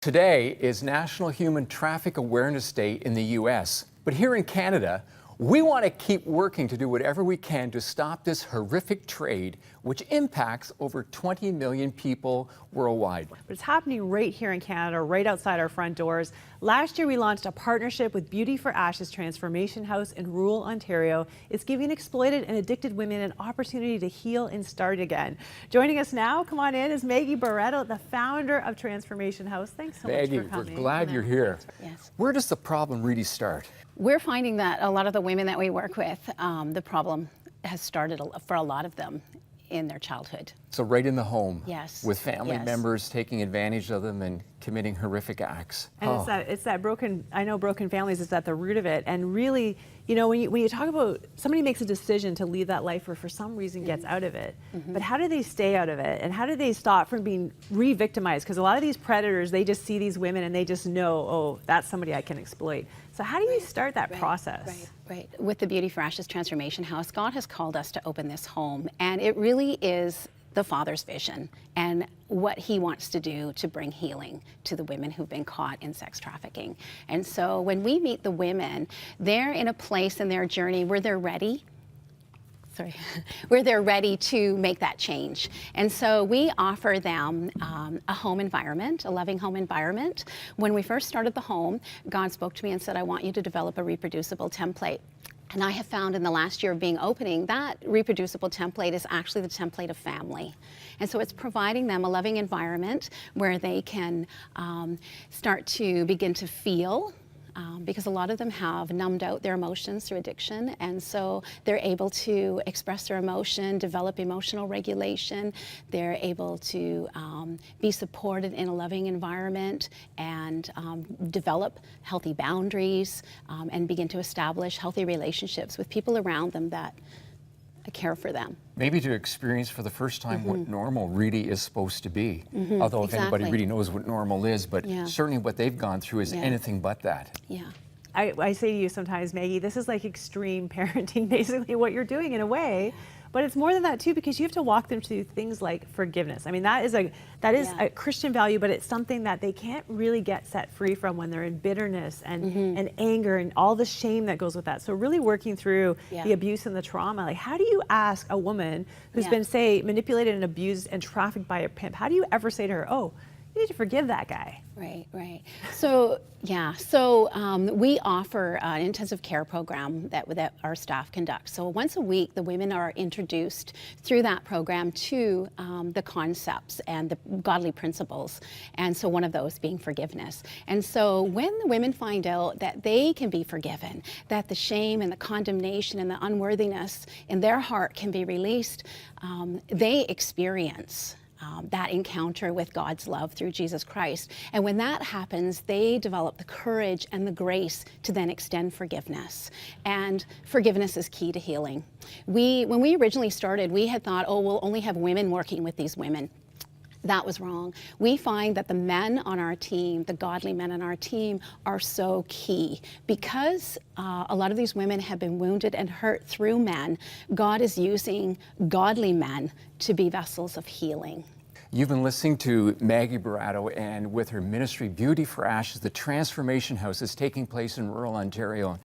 Today is National Human Traffic Awareness Day in the U.S. But here in Canada, we want to keep working to do whatever we can to stop this horrific trade, which impacts over 20 million people worldwide. But it's happening right here in Canada, right outside our front doors. Last year, we launched a partnership with Beauty for Ashes Transformation House in rural Ontario. It's giving exploited and addicted women an opportunity to heal and start again. Joining us now, come on in, is Maggie Barrato, the founder of Transformation House. Thanks so much for coming. Maggie, we're glad you're here. Yes. Where does the problem really start? We're finding that a lot of the women that we work with, the problem has started for a lot of them in their childhood. So right in the home, Yes. with family Yes. members taking advantage of them and committing horrific acts. And it's that broken, I know broken families is at the root of it. And really, you know, when you talk about somebody makes a decision to leave that life or for some reason gets out of it, but how do they stay out of it? And how do they stop from being re-victimized? Because a lot of these predators, they just see these women and they just know, oh, that's somebody I can exploit. So how do you start that process? Right. With the Beauty for Ashes Transformation House, God has called us to open this home, and it really is the Father's vision and what He wants to do to bring healing to the women who've been caught in sex trafficking. And so when we meet the women, they're in a place in their journey where they're ready. Where they're ready to make that change. And so we offer them a home environment, a loving home environment. When we first started the home, God spoke to me and said, I want you to develop a reproducible template. And I have found in the last year of being opening, that reproducible template is actually the template of family. And so it's providing them a loving environment where they can start to begin to feel, because a lot of them have numbed out their emotions through addiction, and so they're able to express their emotion, develop emotional regulation. They're able to be supported in a loving environment and develop healthy boundaries and begin to establish healthy relationships with people around them that care for them. Maybe to experience for the first time what normal really is supposed to be. Although if anybody really knows what normal is, but certainly what they've gone through is anything but that. Yeah. I say to you sometimes, Maggie, this is like extreme parenting, basically what you're doing in a way. But it's more than that too, because you have to walk them through things like forgiveness. I mean, that is a Christian value, but it's something that they can't really get set free from when they're in bitterness and anger and all the shame that goes with that. So really working through the abuse and the trauma. Like, how do you ask a woman who's been, say, manipulated and abused and trafficked by a pimp, how do you ever say to her, oh, you need to forgive that guy? Right. So, we offer an intensive care program that our staff conducts. So once a week, the women are introduced through that program to the concepts and the godly principles. And so one of those being forgiveness. And so when the women find out that they can be forgiven, that the shame and the condemnation and the unworthiness in their heart can be released, they experience that encounter with God's love through Jesus Christ. And when that happens, they develop the courage and the grace to then extend forgiveness. And forgiveness is key to healing. When we originally started, we had thought, oh, we'll only have women working with these women. That was wrong. We find that the men on our team, the godly men on our team, are so key. Because a lot of these women have been wounded and hurt through men, God is using godly men to be vessels of healing. You've been listening to Maggie Barrato, and with her ministry, Beauty for Ashes, the Transformation House is taking place in rural Ontario.